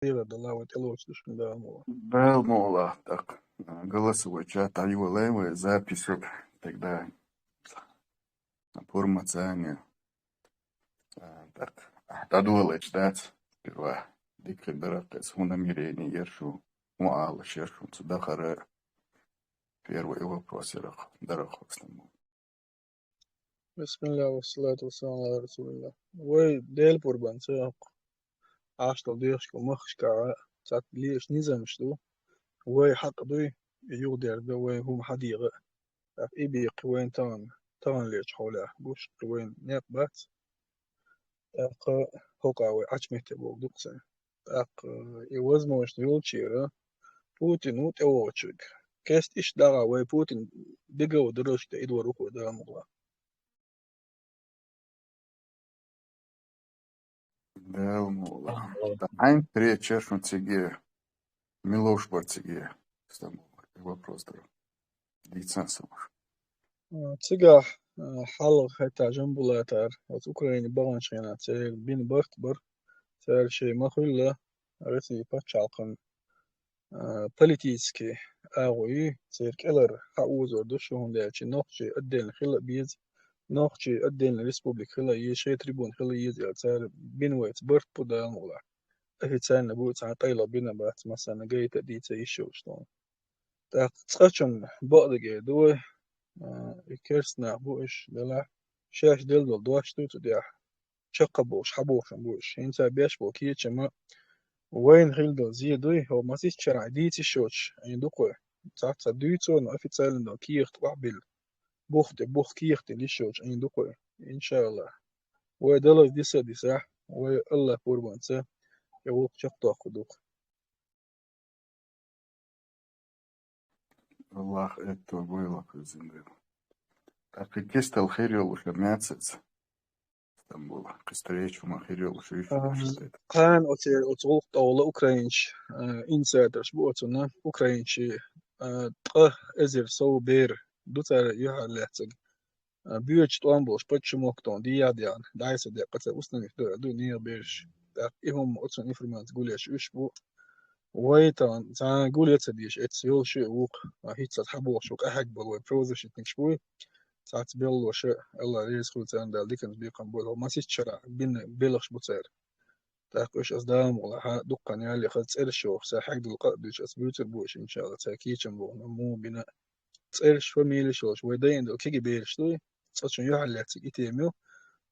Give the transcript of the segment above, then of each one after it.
Привода лавать лучше, да, мол. Белмола, так, голосовой чат, а его левые записи, тогда информация, так, тадуэлэч, да, сперва, дикры даракэс, намерение ершу, муала шершу, цудахара, первый вопрос, дарахосному. Bismillah wa salatu wa salam ala rasulillah. Way del purban sa ashtal dish ko makhshka sat lish nizam shtu way haq doy يقدر ده وين هم حديقة إبي قوين تان ليش حوله بوش قوين نقبت أق هوقا وي عشمت بوك دقسن أق يوزمو شنو تشيرا بوتين وت أوتشك كاست إيش دعا وي بوتين دقا ودرش تأيدوا روكو ده مغلا Белмола, да, айн три чершу циге, Милош Барциге, Стамбул, вопрос, да, лицензия. تسقى حلق حتى جنبولا تار أوكراني بغن شينا تسير بين بخت بر تار شي مخلا رسي باتشالقن بوليتيسكي أغوي تسير كيلر حاوزر دوشو هندا شي نوخشي أدين خلا بيز نوخشي أدين الريسبوبليك خلا يشي تريبون خلا يزي تسير بين ويت برت بودا مولا أهي تسير نبوت سان طيلا بينا بات مثلا جاي تأدي تيشو شتون تسقشن بقدقي دوي كيرسنا بوش دلا شاش دل دل دواش توت ديا شقة بوش حبوش بوش انت بيش بو كيتش ما وين خيل دل زي دوي هو ما سيش شرع ديتي شوش يعني دوكو ساعت دويتو نو في تسالن دو كيخت وعبل بوخ كيخت اللي شوش يعني دوكو ان شاء الله ودل ديسا ديسا والله قربان يوق شقة خدوق الله это было приземлено. Так и кистел херил уже мяцец. Стамбула. Кистречу махерил уже еще дошли. كان أتوقع طاولة أوكرانيش إنسايدرز بوتنا أوكرانيشي طه أزر سو بير دوتر يحلحتك بيوش طوان بوش بتش موكتون دي ياديان دايس دي قصة أصلا دو نير بيرش إهم أصلا إنفرمان تقول يش إيش بو ويتان زان قول يتسديش إتسيول شيء وق هيتسات حبوش وق أحق بول وبروزش يتنكشبوي ساعت بيل وش الله ريز خلت عند ديكنز بيقام بول ما سيش شرع بين بيلش بوتسير تاقوش أصدام ولا دقن يالي خد تسأل شوف ساحق القدش أسبوت البوش إن شاء الله تاكيشن بو نمو بنا تسأل شو ميلي شوش ويدين دو كيجي بيرش دوي تسألشون يحل لاتك إتيميو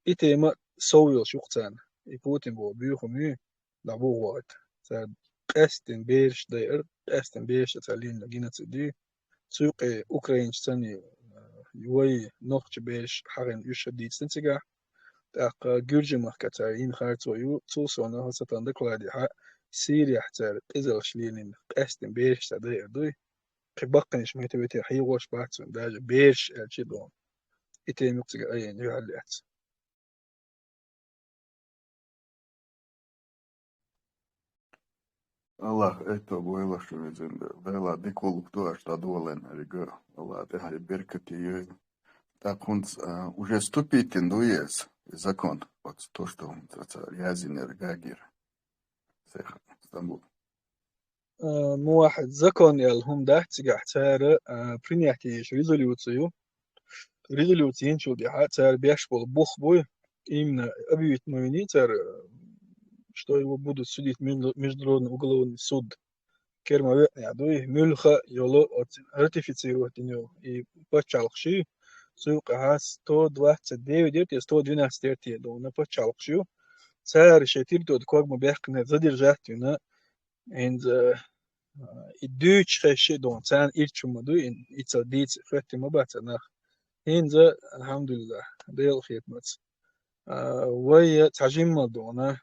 إتيما سويل شوقتان يبوتين بو بيوخو ميو لعبو واحد ساد قاستن بيرش داير قاستن بيرش تالين لقينا تدي سوق أوكرين تاني يوي نوخش بيرش حقن يشديد سنتيجا تاق جورجي مخكتا ين خارتو يو توصونا هستان دكولادي ها سيريا حتى إزل شلينين قاستن بيرش تدي دوي قبقنش مهتي بيتي حيوش باتسون داج بيرش الشدون إتي مكتك أين يهليات Allah это было что везде. Дела диколу кто аж тадуэлен рига. Allah это хари беркати ей. Так он уже ступить индуез закон. Вот то, что он язинер гагир. Сеха. Стамбул. مو واحد زكون يال هم ده تجاه تار برينياتيش ريزوليوتين شو دي حات تار بيشبه بوخ بوي именно объявить мою тар что его будут судить международный уголовный суд كلمة يعني ملخا يلو ратифицировать него и почалкши سوق هاس 129 дирти 112 дирти до на почалкши царь шетир до как мы бяхне задержать на and الدوتش خشي دون تان إيرتشم دو إن إتsa ديت خدت مباتنا هنزا الحمد لله ديل خدمت ويا تعجيم دونا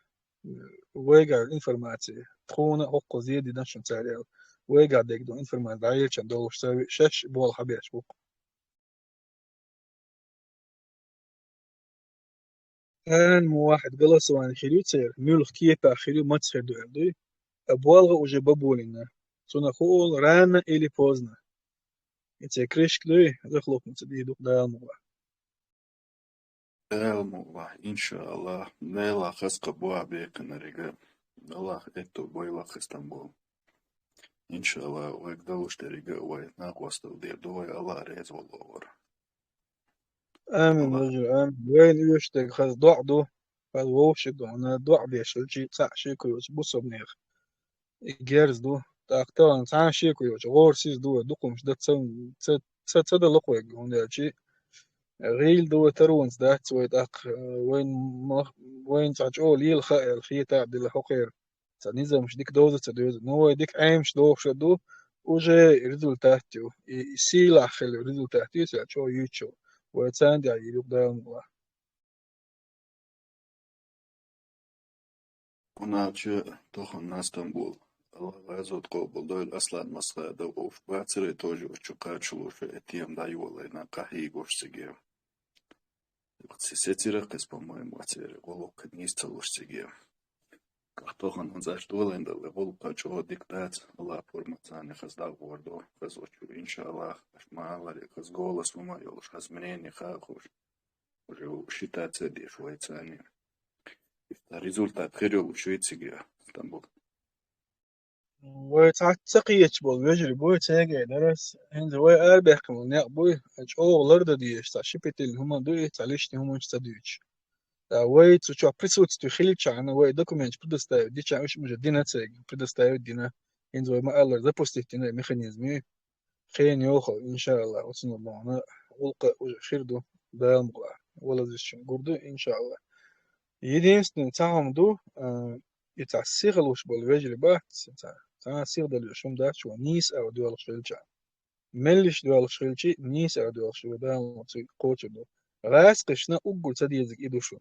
ويقع الإنفورماتي تخونا حق زيادة نشن تعليل ويقع ديك دون إنفورماتي عيل شن دول شتاوي شش بول حبيش بوك كان مو واحد قلص وان خيريو تسير ميولخ كيبا خيريو ما تسير دو عندي أبوالغ وجي بابولينا سونا خول رانا إلي بوزنا إتسي كريشك دوي دخلوك نتدي دوك دايل الله إن شاء الله. نيلا خسق بوا بيقنا رجال. الله إتو بويلخ اسطنبول إن شاء الله ويقدروش تريقا ويتناقص دير دوي الله ريز والله ور آمين الله رجل آمين. وين يشتاق خذ ضع دو خذ ووشك أنا ضع بيشل شيء صح شيء كويس بص بنيخ جيرز دو تاكتون سان شيء كويس غور سيس دو دقمش ده تسد لقوي هون شيء غيل دو ترونس ده تسوي أخ وين وين تعجول يل خير خي تعب دل حقير تنيزة مش ديك دوزة تدوز نو ديك عيمش دو شدو وجه ريزولتاتيو يسيل أخل ريزولتاتيو سأشو يوتشو وتساندي يلوك ده كنا تخن اسطنبول الله غازوت قبل دويل أصلا مسخة دو أوف باتسري توجو وشقات شلوش اتيام دا يولا قهي غوش سيجيم سيسيتيرا قس по-моему ацери голок нисталуш сиге картохан ханзаш долен да голок качо диктат ла формацане хазда гордо хазочу иншаллах ашмалари хаз голос ума ёлш хазмнени хахуш уже считать цеди швейцани результат херёл швейциге Стамбул وتعتقيش بول يجري بوي تاجي درس هند وي أربح كمان يا بوي أو لرد ديش تعشبت اللي هم دوي تعليش هم مش تدويش وي تشوف بريسوت تخيل أنا وي دوكيمنت بدستايو دي مش مجدينا تاج بدستايو دينا هند وي ما ألر ده بوستيتنا ميخانيزمي خين يوخو إن شاء الله وسن الله أنا ولقى خير دو ده مقلع ولا زيش قردو إن شاء الله يدين تعهم دو يتعسيغ الوش بول يجري بات سيغ دل يشوم دا شو نيس أو دوال شغلتشا ملش دوال شغلتشي نيس أو دوال شغلتشا مصي قوتش دو غاس قشنا أقول تدي يزق إدو شو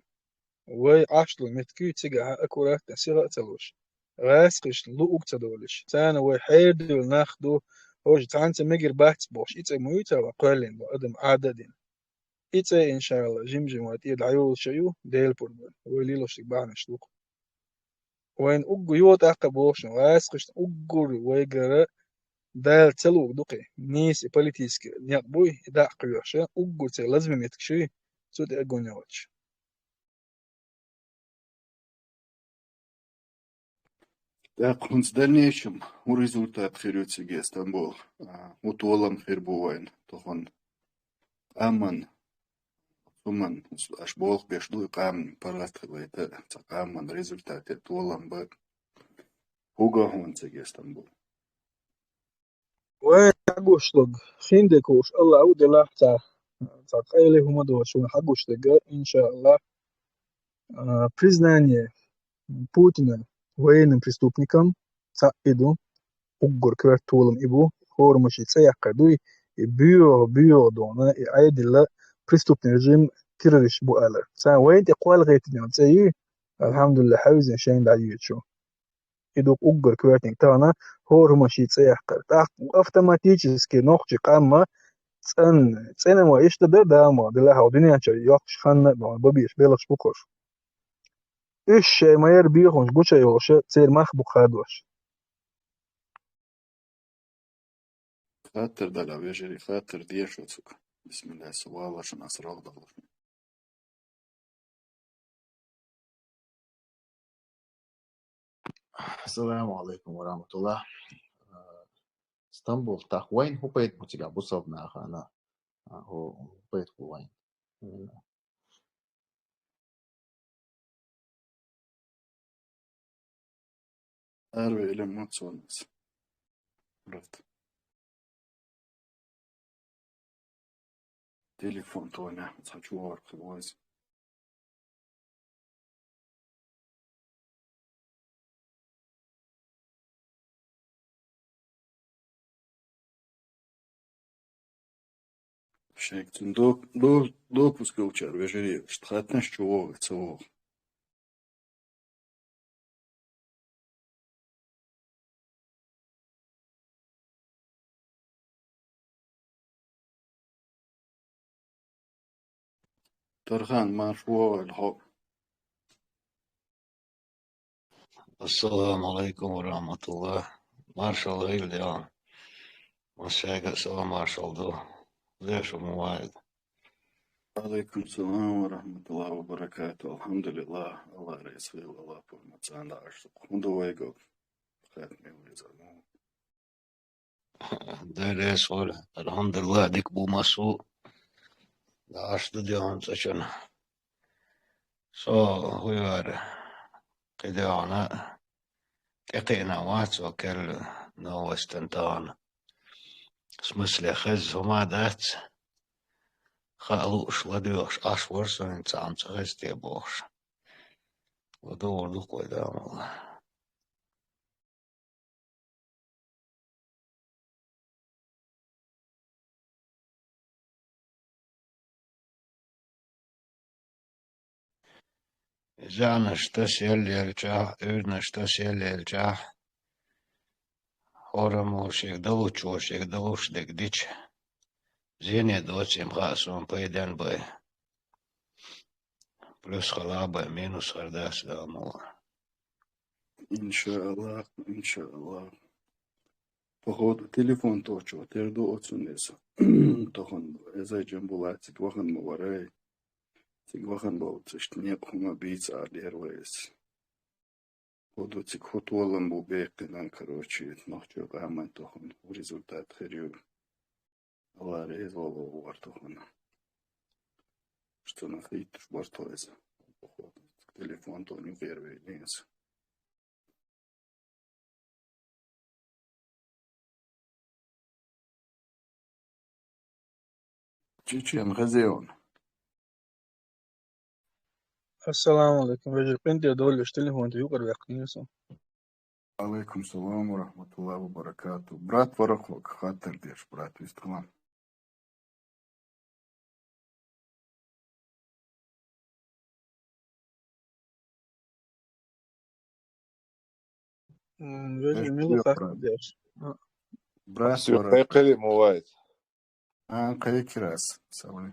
وي عاشلو متكي تيجا أكورات تسيغ أتلوش غاس قشن لو أكتدولش تانا وي حيد دول ناخدو هوش تانتا مجر بات بوش إتا مويتا وقالين دو أدم عددين إتا إن شاء الله جمجم واتيد عيول شيو ديل بردن ويليلوش تقبعنا شلوك وين أقو يوت أقبوش غاس قشن أقو ويقرأ دال تلو دقي نيس بوليتيسك نيقبوي دا قيوشة أقول تي لازم يتكشي سود أقول نيوتش Так, дальнейшем у результат херётсиге Стамбул. Утолам хербуайн. Тохон аман суман аш болох беш дуй qam параст хвайта цакаман результате толам ба хуга хонсиге Стамбул. وين حقوش لق خيندكوش الله عود الله تا قيلي هما دوشون حقوش لق إن شاء الله признание Путина военным преступником та иду أقر كبر طولم إبو هور مشي تسيق دوي بيو دونا عيد الله преступный режим террорист بو ألر سان وين تقوال غيتني تسيي الحمد لله حوزن شين دعيو شو يدوق أقر كبرتين تانا هور مشي تسيق تا автоматически نوخشي قامة تسن ما يشتبه داما دلها ودنيا شي يوخش خانة ببيش بيلش بكوش إيش ما يربيخونش بوشا يوش تسير مخ بخادوش خاطر دلا بيجري خاطر ديشوتسك بسم الله سوال عشان أسرار دغلش. السلام عليكم ورحمة الله. اسطنبول تاخ وين هو بيت متجا بصوبنا أنا هو بيت وين أروي إلى موتسونس رفت تليفون تونا تحجو ورق الواز شيك دو пускал вежери штхатна чего цо Тархан маршво الحب. السلام عليكم ورحمة الله. مارشال غيل يا مشاكل سوا مارشال دو ليش مواعيد عليكم السلام ورحمة الله وبركاته. الحمد لله. الله رئيس الله فرمت سانا عشق هندو ويقو خاتمي ويزالون. ده يسول الحمد لله ديك بو مسو عاش دي هون سشن سو هو يار كده أنا تقينا واتس وكل نو استنتان سمسلي خز هما دات خالوش لديوش أش ورسون إنسان تغز تيبوش ودور دوك ودام الله جانش تسيل يرجع إرنش تسيل يرجع هورموش يقدلوش وش يقدلوش دك ديش زيني دوتسيم خاصون بيدن باي بلس خلابة مينوس خرداس دام الله إن شاء الله إن شاء الله. походу телефон точу терду отсунеса. Тохон إذا جنبولات تكوخن موري تكوخن بو تشتنيق هما بيتس علير ويس. походу تكوتولن بو بيقنان كروچي نوچو قامن тохон результат خيريو. الله رئيس والله وارتوخن. Что находит в бортовезе. Походу телефон то не первый линз. Чечен غزيون. السلام عليكم رجل بنتي دول اشتلي هو انت يقر يقنيسو. عليكم السلام ورحمة الله وبركاته. برات ورقوك خاطر ديش برات ويستغلان. رجل ميلو خاطر ديش. برات سيقي ورق. قلي موايد قي كراس سوي.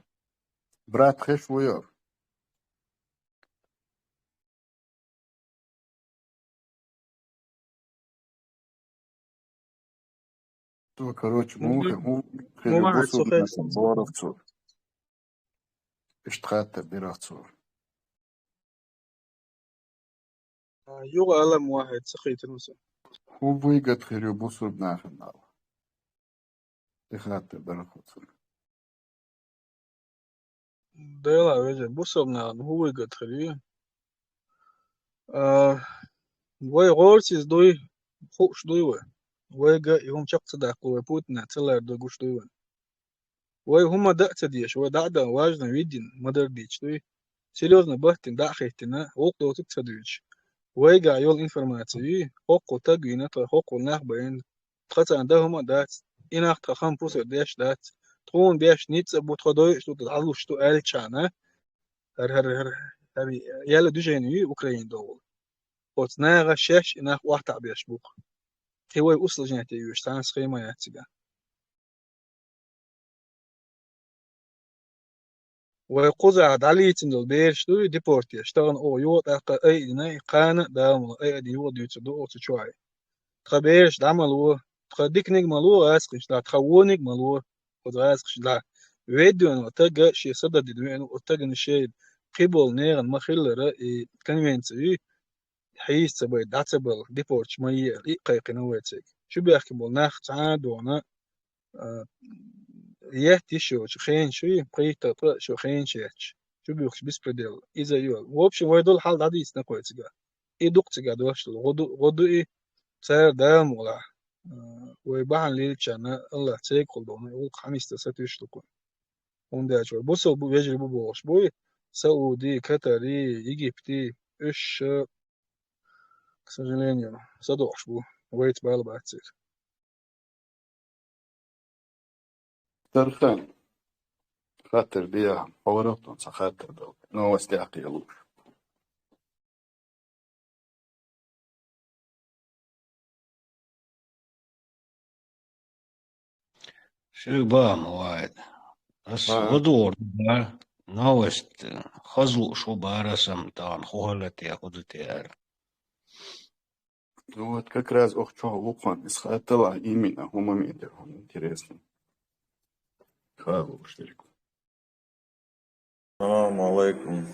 برات خش ويور. تو كروش مو مو خير واحد بوسو سخيف مثلا بورف صور. اشتخات برات صور. يوغا ألم واحد سخيت نوسو. هو بويقت خير بوسو بناخن ناو. اشتخات برات صور. ديلا رجل بوصلنا هو قد خليه. وي غورسيز دوي خوش دوي ويجا يوم شخص داق وبوتنا تلا دوغوش دوي وي هما دأت ديش ودعدا واجنا ويدين مدر ديش دوي سيلوزنا بحتن داخيتنا وقتو تكسدوش ويجا يول انفرماتيوي حقو تاقوينة حقو ناخبين تخطان ده هما دات إناخ تخام بوسر ديش دات تخون ديش نيتس بوتخدوي شتو تتعلوش تو آلتشانا هر يالا دوجيني أوكراين دول وتناغ شاش إناخ واحد عبيش بوق هو يوصل جنتي يوش تان سخيمة ياتيغا ويقوزع دالي تندل بيرش دو ديبورتي اشتغل او يوت اقا اي دينا قانا دامل اي دي يوت ديوتو دو اوتو شوي تخبيرش دعملو تخديك نجملو اسقش لا تخونك ملو خد اسقش لا فيديو تاجا شي صدد دوين وتاجا نشي قبل نيغن ما خلر كونفنسي حيس تبي داتبل ديبورتش ما يقي قنواتك شو بيحكي بول ناخ تعادونا يهتشو خين شوي قيتا شو خين شيتش شو بيوكش بيسبرديل إذا يول وابشي ويدول حال دادي يسنقويتسجا إيه دوقتسجا دوشتل غدو إيه سير دام ولا ويبعن ليلتشانا الله تيك قلبونا يقول خميس تسات يشتكون وندا شوي بصوا بيجري بوش بوي سعودي كتري إيجيبتي إيش к сожалению صدوش بو ويت بالباتسير ترخان. خاطر ديها حورتون سخاطر دو. نو استعقي يلوش. شو بام وايد بس غدور نوست خزو شو بارسم تان خوهلتي ياخدتي Вот как раз ох чё лукон исхатала именно гумамедер. Интересно. Хороший. السلام عليكم.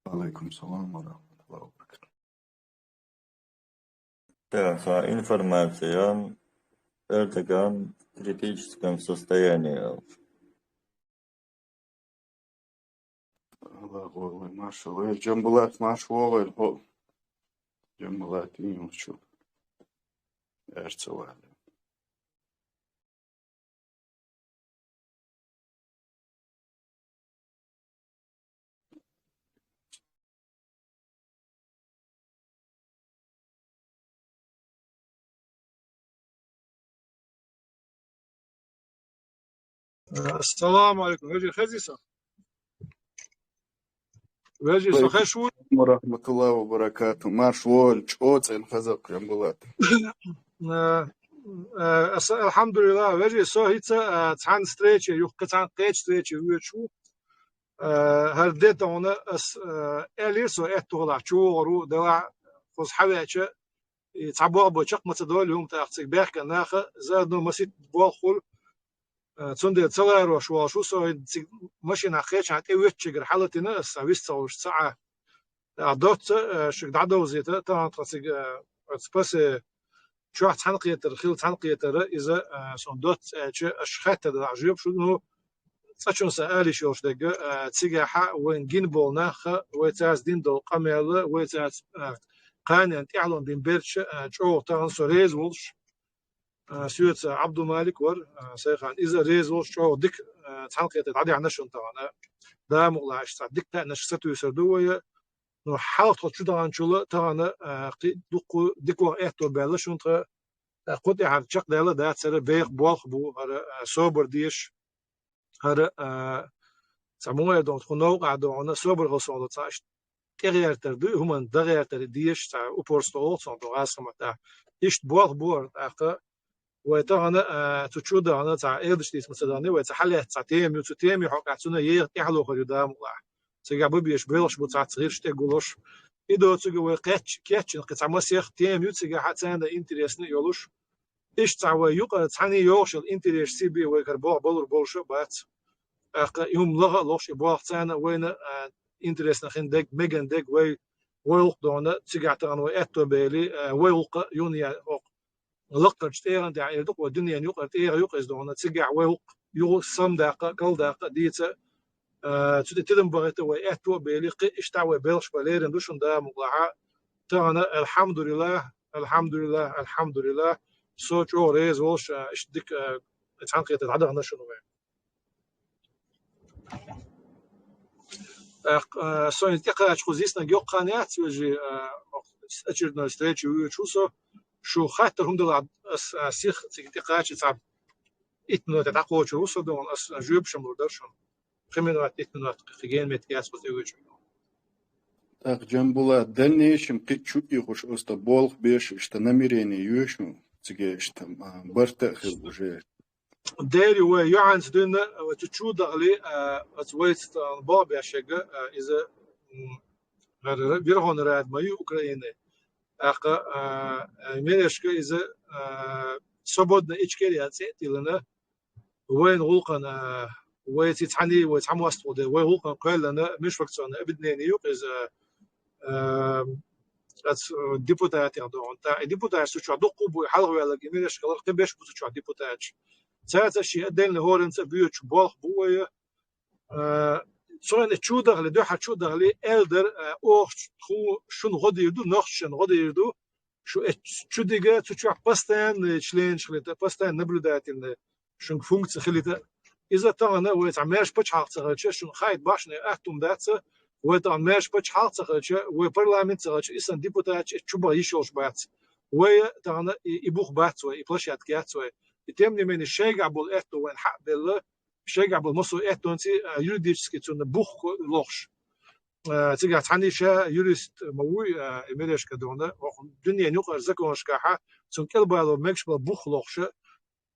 وعليكم السلام ورحمة الله وبركاته. Такая информация Эрдоган в критическом состоянии. الله والله ما شاء الله جنبلات ما شاء الله الهو جنبلات يمشوا ارتوال. السلام عليكم وجه خزيسة وجه سخشو ورحمة الله وبركاته. ما شاء الله شوت الخزق جنبلات. الحمد لله وجه سوهيتا تان ستريتش يوك كتان قيت ستريتش ويتشو هرديت هنا اليسو اتولا تشورو دلا فوز حويتش يتعبوا بوشق متدول هم تاخذ بيرك ناخ زادو مسيت بولخول تسندي تسلر وشو سو ماشي ناخيش عن ويتشجر حالتنا السويس توش ساعة عدوت شق دعدو زيتا تا تسيق تسبس شو تحنقية الخيل تحنقية إذا صندوت أشخات العجيب شنو تشون سألي شوش دقة تيجا حق وين جين بولناخ ويتاز دين دول قميل ويتاز قاني أنت إعلان دين بيرش شو تان سوريز ولش سويت عبد المالك ور سيخان إذا ريز ولش شو ديك تحنقية تعدي عن نشون تانا دا مغلا إشتا ديك تا نشستو يسردوه نو حاول تشو دان شو تانا ديكو إحتو بلشون ترى قد يعني شق ديلا ده ترى بيخ بالخ بو هذا صبر ديش هذا سموه دون خنوق قاعدون صبر غصون تاش تغيير تردو هم تغيير ترديش تا أوبرستول صون تو عاصمة تا إيش بالخ بور أخا ويتانا تشود أنا تا إيدش ديس مثلاً ويتحلي تاتيم يتاتيم يحق عتونا يحلو خريدام الله سيجابو بيش بيلش بتاعت غير شتقولش إذا تجوا كاتش قطع مسيخ تيم يتسجى حتى عند إنتريسنا يولش إيش تعوى يقرأ تعني يوش الإنتريس سي بي ويكربوع بولر بولش بات يوم لغة لوش بوع تانا وين إنتريسنا خن دق ميجان دق ويلق دونا تسجى تانو أتو بيلي ويلق يونيا لقطة تيران دع يدق والدنيا يقرأ تير يقرأ دونا تسجى ويلق يو سام دقة كل دقة ديتا تدم بغيت وأتو بيلي إيش تعوى بيلش باليرن دوشن دا مقلعة تانا الحمد لله الحمد لله الحمد لله صوت أو ريز وش إيش ديك تحنقية العدد عنا شنو سو انتقال خزيسنا جو قناعات وجي أجرنا استراتيجي وشوسو شو خاطر هم دول سيخ انتقال تعب إتنو تتعقو شوسو دون جوب شمر درشون خمينات إتنو خجين متياس بتوجه Так جنبلات دلنيش مقيتشو يخش أستا بالخ بيش إشتا نميريني يوشو تيجي إشتا برتأخذ وجه داري ويعنس دون وتشود عليه أتويت باب يا شجع إذا بيرهون راد ما يوكرين أخا ميرشك إذا سبودنا إشكالي هتسيتي لنا وين غلقنا ويتعني ويتعموا أستوده وين غلقنا قال لنا مش وقت أنا أبدني يوك إذا ديبوتات يعدون تا ديبوتات سوتش عدقوا بحلقوا على جميلش كلا قبش بسوتش ديبوتات ساعة شيء أدين لهورن بيوتش بالخ بويا صورة تشودر لدو حتشودر لي إلدر أو خو شون غدي يدو نخشن غدي يدو شو تشوديجا تشوف باستان شلين شلته باستان نبلودات إن شون فونكس خليته إذا تانا ويتعمرش بتش حق تغلش شون خايد باشنا أحتم داتس ويتعمرش بتش حق تغلش وبرلمان تغلش إسان ديبوتات تشوبا يشوش بات ويتانا يبوخ بات ويبلشات كات يتمنى من الشيء قبل إتو وين حق بالله الشيء قبل مصر إتو أنت يريدش كتون بوخ لوش تيجي تعني شا يريست موي إمريش كدونا الدنيا نقر زكونش كحة تون كل بالو مكش بوخ لوش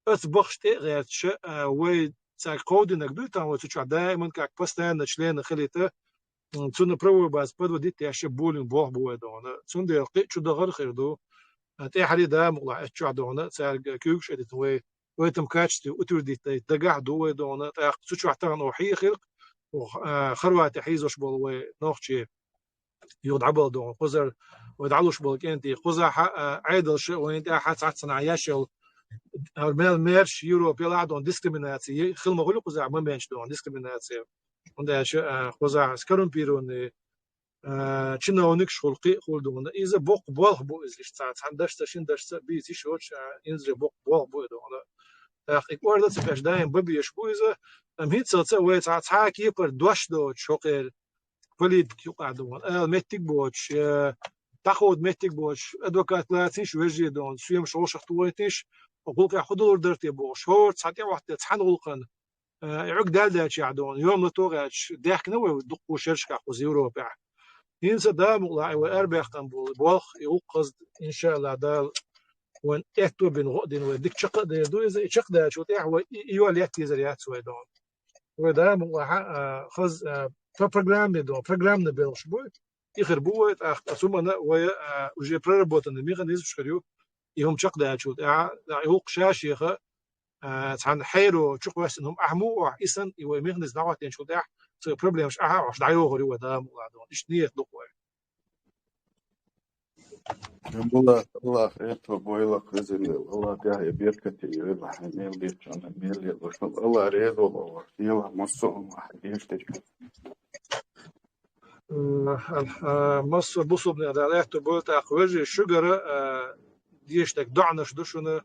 أتبخش تغيرش وي تاكود نقدر تاو تشوف دائما كأك بستان نشلين خليته تون برو بس بدو ديت يعش بولين بوخ بوه دونا تون ده قيت شو ده غير خيردو تي حري ده مغلع تشوف دونا سار كيوكش أديت وي ويتم كاتش تي أتور ديت تجاه دو دونا تاخ تشوف تان وحي خلق وخروات حيزوش بول ونوخشي يود عبل دون خزر ودعلوش بول كنتي خزر عيدل شو وانت أحد ساعات صناعياشل المال ميرش يورو بيلا دون ديسكريميناتي خل ما قولوا خزر ما بينش دون ديسكريميناتي وده خزر سكرون بيرون чиновник шулқи хулдуна иза бок бол бо излиш цаат хандашта шиндашта бити шоч инзре бок бол бо дона ах ik word dat best daim babi shbuiza am hit so tsa wet at haki per dwash do choker polit qadon al metik boch تاخد metik boch advokat latin shweji don suyam shosh khtuwetish وقولك حضور درتي بوش هو تسعتي وقت تحن غلقن يعق دالداش يعدون يوم لطوغاش داك نوي دقو شرشكا خو يوروبا ينسى دام والله واربح قنبول بوخ يوقظ ان شاء الله دال وان اتو بين غدين وديك شق دو اذا شق دا شو تاع هو يول ياتي زريات سوي دون ودام والله خز بروجرام دو بروجرام نبلش بو يخربوه ثم انا وجي بربوت ان ميغانيزم شخريو يهم شق دا شو تاع يوق شاشيخ تحن حيرو شق واس انهم احمو احسن يو ميغانيزم دعوتين شو تاع سو بروبليمش واش دايو غري ودام والله دون ايش نيه دقوه الله خير بويلا خزن الله ده بيركتي يلا حنين ليش أنا ميلي وش الله ريد والله يلا مصوم واحد يشتري مصر بصوب نعدالات بولت أخوجي شجرة ديشتك دعنش دشونه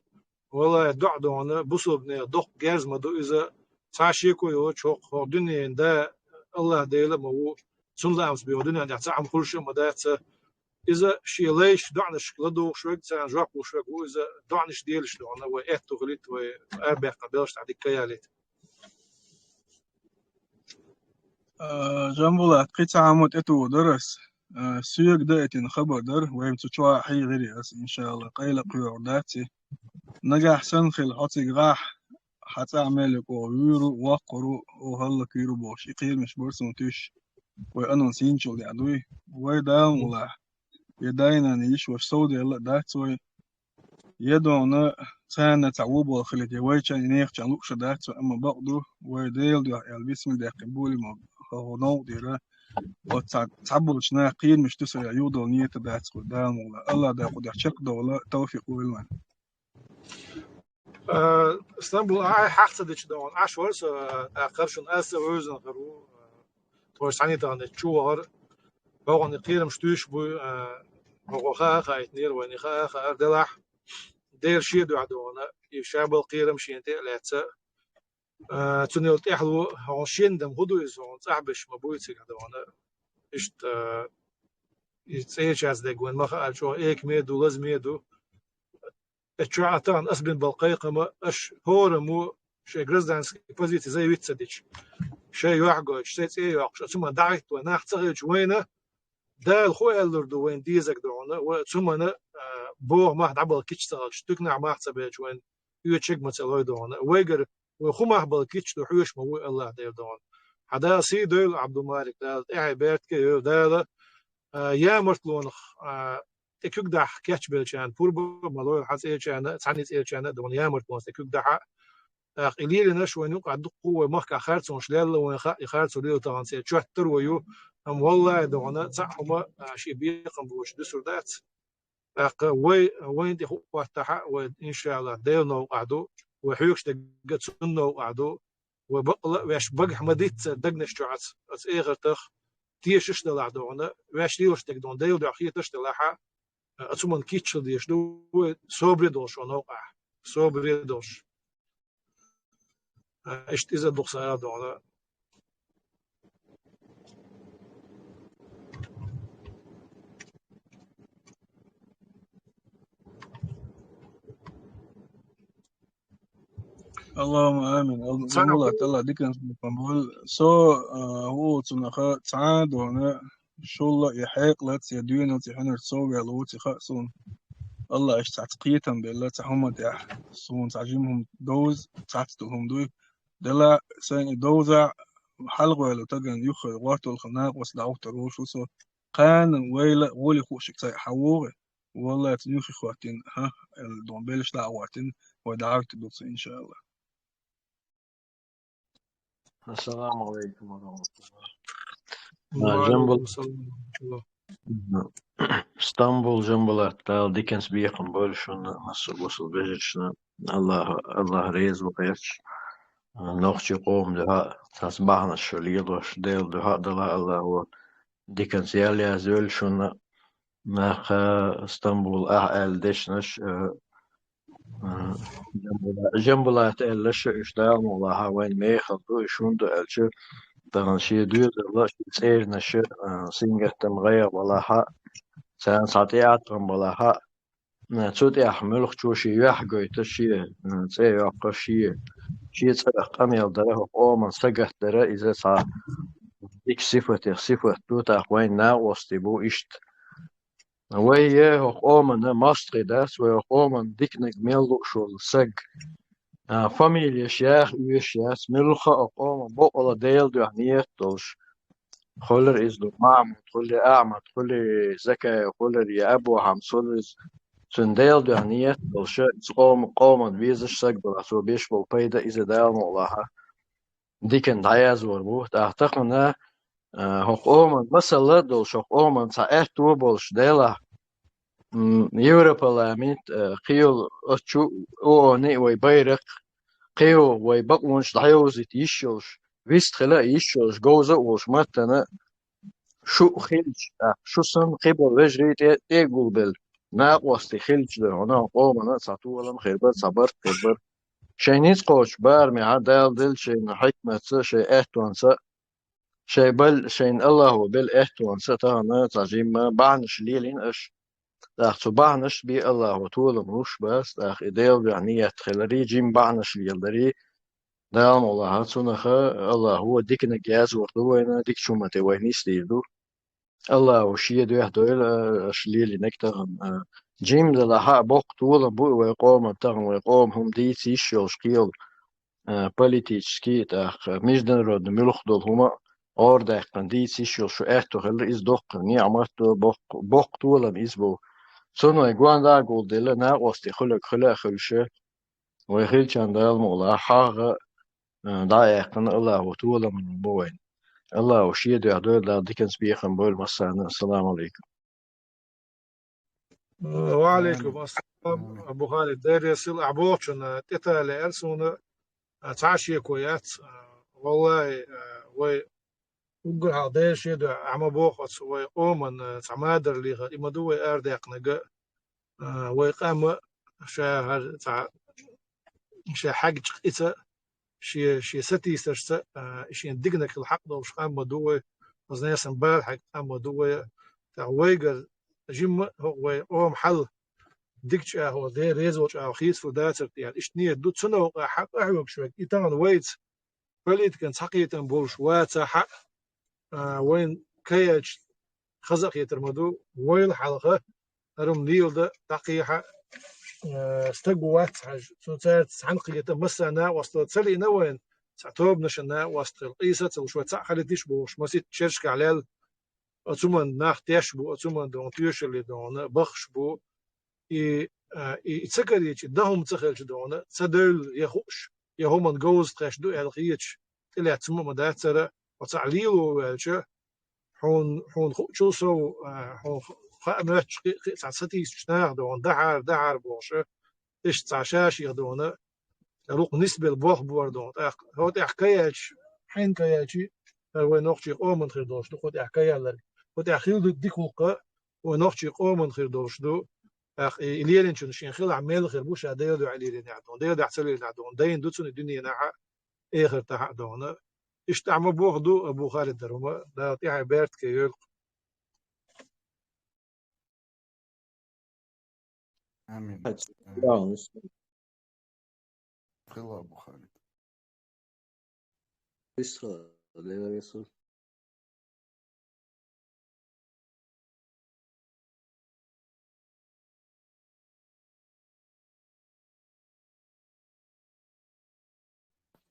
ولا دعنا بصوب نعدق جاز ما دو إذا تعشيكو يو شوق الدنيا ده الله ديلا ما هو سنلا أمس بيودنيا ده تعم كل شيء ما ده إذا شيء ليش دعنش لدو شوي تسان جاك وشوي وإذا دعنش ديلش دعنا وإتو غليت وأربع قبلش تعدي كياليت جنبولا قطع عمود اتو درس سيوك دايتين خبر در ويم تشوى حي غيري أس إن شاء الله قيلة قيور داتي نجح سنخل حطي غاح حتعمل ويرو وقرو وهلا كيرو بوش يقير مش برسون تيش وأنا سينشو لعدوي ويدام ولا يداينا نيش وفسودي هلا داتوي يدونا سنة تعوب وخلت يويتش نيخ جانلوك داتو أما بقدو ويديل دو البسم دي قبولي هو نوع ديرا وتعبر شنا قيل مش تسر يعيوض ونية دات قدام ولا الله دا قد يحشق دولا توفيق ويلمان اسطنبول حقت ديش دون عشورس قرشن أسا ويزن غرو توسعني دان تشوار بوغن قيل مش تيش بو مغوخا خايت نير ويني خا دلح دير شي دو عدونا يشابل قيل مشينتي لاتسا تنيلت إحلو هونشين دم هدو إزون تعبش مبويتي كدوانا إشت يتسيش از دقوين مخا ألشو إيك ميدو لز ميدو اتشعاتان أسبن بالقيقة ما أش هورمو شي غرزدانسكي بوزيتي زي ويتسديش شي يوحقو شتيت إيه يوحقو ثم دعيت وناخ تغيج وينه دال خو ألر دو وين ديزك دوانا وثم أنا بوه ما دعبل كيتش تغل شتوكنا عماخ تبيج وين يوتشيك متسلوي دوانا ويقر وخما بالكيتش دو حوش مو الله دير دون حدا سي دول عبد المالك دال اي بيرت كي دال يا مرتلون تكوك دح كاتش بيلشان بوربو مالو حس اي كان تعنيت اي كان دون يا مرتلون تكوك دح قليل نش وين يقع دقوا مخك خارصون شلال وين خارصوا ليو طبعا سي تشتر ويو ام والله دون صحما شي بيقم بوش دسردات وين دي هو تحا وان شاء الله ديل نو قعدو وحيوكش دقت سنو وقعدو وبقلا واش بقح مديت دقنش جعت اس ايغر تخ تيشش دل عدونا واش ديوش دقدون ديل دو اخي تش دلها اتسمن كيتش ديش دو صبر دوش ونوقع صبر دوش اشت اذا دقصا دونا اللهم آمين جمولة الله ديكن بقول هو تنخا تعاد هنا شو الله يحيق لا تيدين وتحنر تصوي على وتي خاصون الله إيش تعتقيتهم بالله تحهم تح صون تعجمهم دوز تعتهم دوي دلا سين دوزع حلقة ولا تجن يخ واتو الخناق وسدعوه تروش وصو قان ويلا ولي خوشك تاي حووغ والله تنيوخي خواتين ها الدون بيلش دعواتين ودعوت دوس إن شاء الله السلام عليكم ورحمة الله. وعليكم السلام ورحمة الله. اسطنبول جنبلات تال ديكنس بيقن بولشون نصر وصل بيجتشنا الله ريز وقيتش نوختي قوم دها تصبحنا الشليل ديل دها دلا الله هو ديكنس يالي زولشون ناخ اسطنبول أهل ديشنش جنبلات إلش إشتاق والله وين ميخل دو شوندو ألش دغن شي دو دلا سير نش سينجة تمغير والله حق سان ساعتيات والله حق تود يحمل شي يحقو شي يقف شي تصرخ قميل دره قوم سقه دره إذا صار ديك صفة توتا وين ناقص تبو إشت وهي قوم ماستري داس وقوم ديكنك ميلو شول سق فاميليا شيخ ويشياس ملخا قوم بقلا ديل دو هنيت دوش خلر إزدو معمود خلر أعمد خلر زكاة خلر يا أبو حمصلز سنديل دو هنيت دوش قوم بيزش سق براسو بيشبو بيدا إذا دايل مغلاها ديكن دايز وربوه أعتقد قوم مثلا دوش قوم ساعات تو بولش ديلا يوروبا قيول أتشو أوني ويبيرق قيو ويبقونش دحيوزت يشوش ويست خلا يشوش جوزة وش متنا شو خلج شو سن قبل وجري تيقول بال ناقوستي خلج ده هنا قوم أنا ساتو لم خيبر صبرت خيبر شينيس قوش بار مع دال دل شين حكمة شيء اهتوانسا شيء بل شين الله وبل اهتوانسا تانا تجيم ما بعنش ليلين اش داخل بعنش بي الله وطول مروش بس داخل إديل يعني يتخلري جيم بعنش ليلدري دام الله هاتسونخ الله هو ديك نجاز وردوينا ديك شو ما توينيس ديدو الله وشي دو يهدويل أشليلي نكتغن جيم دلها بوق طول بو ويقوم تغن ويقوم هم دي تيشيل شكيل بوليتيشكي تاخ مجدن رود ملوخ دول هما اور داخن دي تيشيل شو احتو خل إز دوق ني عمرتو بوق طول إزبو سنو يقوان دا قول ديلا ناقوستي خلق خلشه ويخيل كان دال مولا حاغ دايقن الله وطول من بوين الله وشيد يهدول لا ديكنس بيخن بول مسانا السلام عليكم. وعليكم السلام أبو خالد داير يصل أعبوشن تتا لألسون تعشي كويات والله وي وقع هذا شيء ده عم بوخص ويقومن تعمادر لي إما دوي أردق نجا ويقام شهر شا حاجة إذا شي ستي سرسة شي دقنك الحق ده وش قام دوي وزني سنبال حق قام دوي تعويجر جيم هو محل ديكش هو ده ريزوش أو خيس فداتر يعني إيش نية دوت سنة وقع حق أحوك شوي إيتان ويت فليت كان حقيقة بولش واتا حق وين كيج خزق يترمدو ويل حلقة أرم نيل ده تقيحة استقوات حاج سوتات عنقية مسنا وسط تسلي نوين تعتوب نشنا وسط القيسة وشوي تعخلتيش بوش مسيت تشرشك على أتومن ناختيش بو أتومن دون تيوش اللي دون بخش بو يتسكر يتش دهم تخلش دون تدل يخوش يهمن جوز تخش دو الخيتش تلي تسمى مداترة وتعليلو والش حون شو سو حون خامش ستي شناغ دون دعر بوشه إيش تعشاش يخدونه لوق نسبة البوخ بوردون هو تحكيش حين كياتي هو نوختي قوم خير دوش دو خد حكاية لر خد أخيل ديك وقا ونوختي قوم خير دوش دو إليلين شنو شين خيل عمال خير بوش عديل دو عليلين يعدون ديل دو حسلين يعدون دين دوتسون الدنيا نعا آخر تحق دونه إيش تعمل بوخ دو أبو خالد دروما دا تيها بيرت كيول آمين. خلا أبو خالد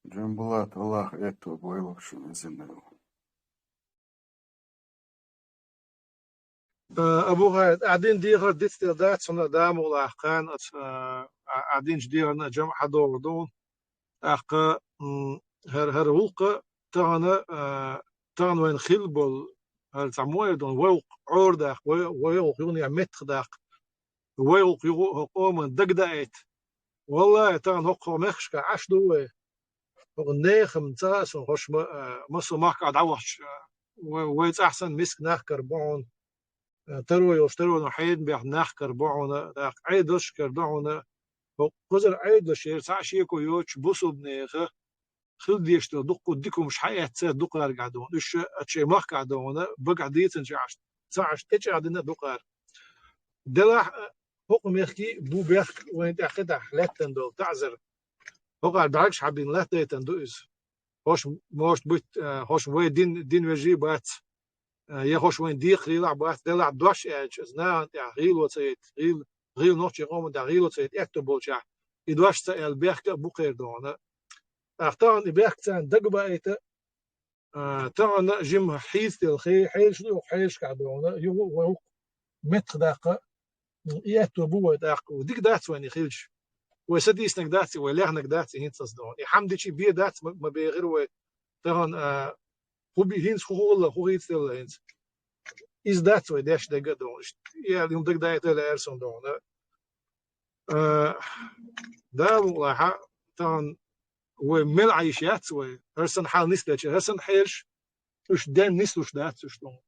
جنبلات الله يكتب ويلك شو نزلنا أبو خالد قاعدين ديغر ديت دات سنة دام ولا أحقان قاعدين جديغر جمع حدور دون أحقا هر ولقة تان وين خلبل الزموية دون ويق عوردك ويق يوني متخدك ويق يقوم دقدقت والله تان هقو مخشك عش دوه نيخم تاسون خوش مسو ماك عدوش ويت أحسن مسك ناخكر بعون تروي وشتروي نحيد بيح ناخكر بعون عيدش كردعون وقزر عيدش يرسعشيكو يوش بوسو بنيخه خل ديشتو دقو ديكو مش حقيقة تسير دقار قعدون إيش أتشي ماخ قعدون بقع ديتن جاعش تسعش إيش قعدنا دقار دلح حكم يحكي بو بيخ وين تأخذها حلتن دول تعذر هو قاعد دعكش حابين لا تيتن دوز هوش موش بيت هوش وين دين وجي بات يا هوش وين دي خيل بات دلع دوش إيش زنا أنت غيل وتسيت غيل نوتش يقوم دا غيل وتسيت أكتبول شاع يدوش تأل بيخ بوقير دون أختار بيخ تان دقبة إيته تانا جيم حيث الخي حيش لو حيش كعدونا يو متر دقة يأتو بوه دقة وديك دات وين يخيلش وسديس نقداتي ولا نقداتي هين تصدون الحمد لله بيه دات ما بيغير و تانا هو بيهينس هو الله هو يتسل هينس إز دات ويداش دقة دون يا اليوم دق دايت لا إرسون دون دا والله تان ومل عيشات وهرسن حال نسلش هرسن حيرش وش دان نسلش دات وش دون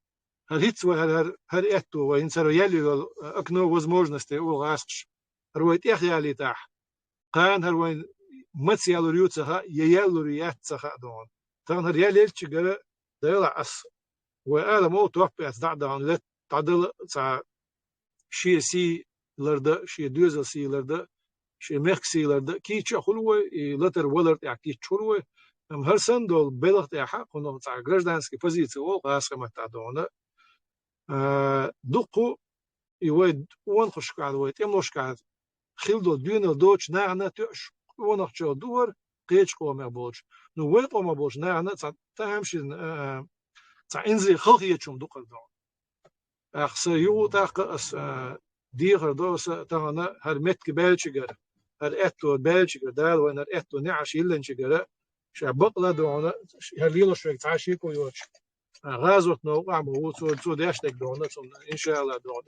هريت وهر اتو وينسر يلي اكنو возможности او غاسش هرويت يخيالي تاح قان هروين متس يالو ريوتها يالو رياتها دون تان هر يالي تشغل دايلا اس وانا مو توب اس دعدان لت تعدل تاع شي سي لرد شي دوزل سي لرد شي ميكسي لرد كي تشخلو لتر ولر تاع كي تشخلو ام هرسن دول بلغ تاع حق انه تاع جراجدانسكي بوزيسيون او غاس ما تاع دون دقو يويد ونخش قاعد ويد يموش قاعد خيلدو دون دوتش نعنا تش ونخشو دور قيتش قوم يبولش نو ويد قوم يبولش نعنا تامشي تاع انزي خلقيه تشوم دقل دون اخس يو تاق اس ديغر دوس تانا هر متك بالشجر هر اتو بالشجر دال وين هر اتو نعش يلنشجر شابقلا دون هر ليلو شوي تعشيكو يوتش غازوت نوقع موت سو داشتك دون إن شاء الله دون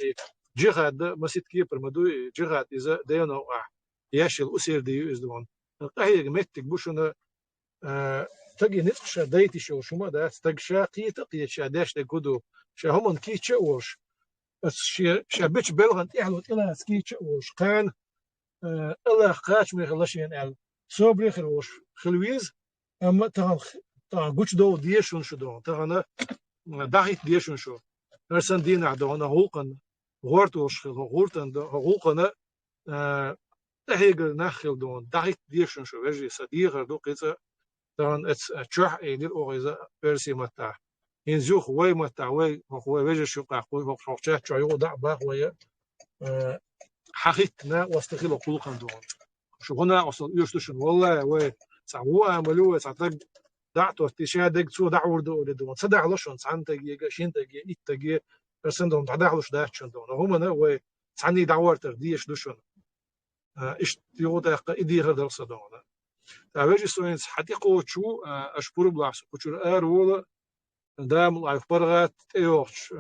جهاد مسيت كيبر مدو جهاد إذا ده نوقع ياشل أسير ديو إز دون القهية متك بوشنا تجي نتش دايتي شو ما ده تجشا قيت شا داشتك كدو شا هم كي تشوش شا بيتش بلغن إحلو إلى سكي تشوش كان إلا قاش مخلشين ال صبري خلوش خلويز أما تان قوش دو ديشون شو دون تانا داخت ديشون شو هرسن دين عدونا هوقن غورتوش غورتن هوقن تهيجر نخل دون داخت ديشون شو وجه صديقه دو قيت تان اتس تشح ايدير اوغيزا بيرسي متاع ينزوخ وي متاع وي وجه شو قاقوي وقفشه تشايو دع باخ وي حقيقتنا واستخيل قلقن دون شو هنا اصل يشتشن والله وي سعوا عملوا ساعتك دعتو تشادق سو دعور دو دون صدع لشون سانتجي شينتجي اتجي رسندهم تعدعلش داشن دون هم انا و ساني دعورتر ديش دشون ايش يودا قيدي غدر صدون تاوجي سوينس حديقو شو اشبور بلاس كوشر ارول دام لايف برغات ايوش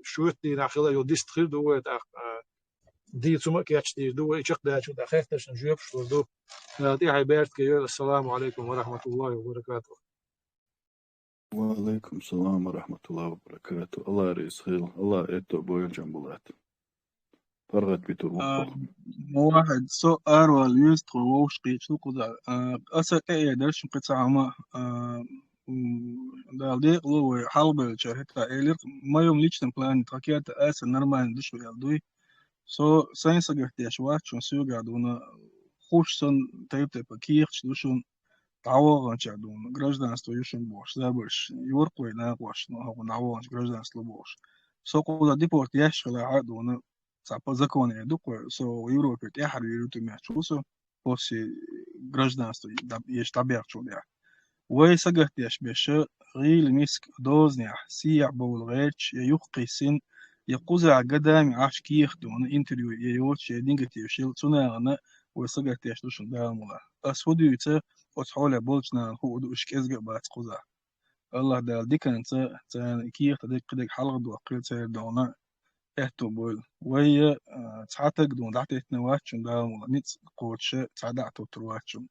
شوت دي ناخله يو ديستخيل دو دي ثم كياتش دي دو ايشق داش داخلتش نجيب شو دو دي عبارت كيو السلام عليكم ورحمه الله وبركاته. وعليكم السلام ورحمة الله وبركاته. الله رئيس خيل الله إتو بوين جنبولات فرغت بيتور وقفق واحد سؤال واليوست ووش قيتشو قدا أسا إيه درش قطع ما دالديق لو حلبة شركة إيلير ما يوم ليشتن بلان تركيات أسا نرمان دشو يالدوي ساينس قرتي أشوات شون سيو قادونا خوش سن تايب تايب كيخش دوشون تعوض جادون гражданство يشون بوش زابرش يورق ويناقوش نهو نعوض гражданство بوش قودا ديبورت يشغل عادونا صعب закон يدوق يوروبي تحر يروتو ميحشوسو после гражданства есть табер чудя ويسقط يشبش غيل مسك دوزنيح سيع بولغيتش يقي سن يقوزع قدام عاش كيخ دون انتريو يوتش يدينك تيشيل تناغنا ويسقط يشلوشن دامولا أسودو يتا وتحول بولتنا هو دوش كزق بات قوزع الله دال دي كان تان كير تديك قدك حلقة دو أقيل تير دونا إهتو بول وهي تعتق دون دعتي تنواتشون داو نيت قوتش تعدعتو ترواتشون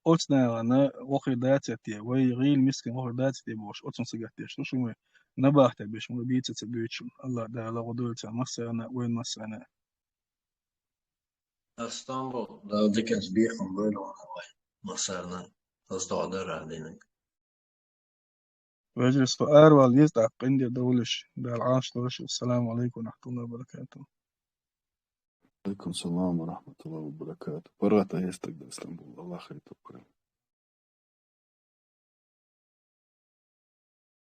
أوتنا أنا وقي داتي وهي غيل مسكين وقي داتي بوش أوتن سجاتي شو نباهت بيش مبيت تبيتشون الله دال غدول تا مسانا وين مسانا اسطنبول دا ديكنز بيخم بيلون مثلا تصدق درع دينك ويجري سؤال واليزدع قندي دولش دا العاش دولش والسلام عليكم ورحمة الله وبركاته عليكم السلام ورحمة الله وبركاته. برات يستقبل اسطنبول. الله خير.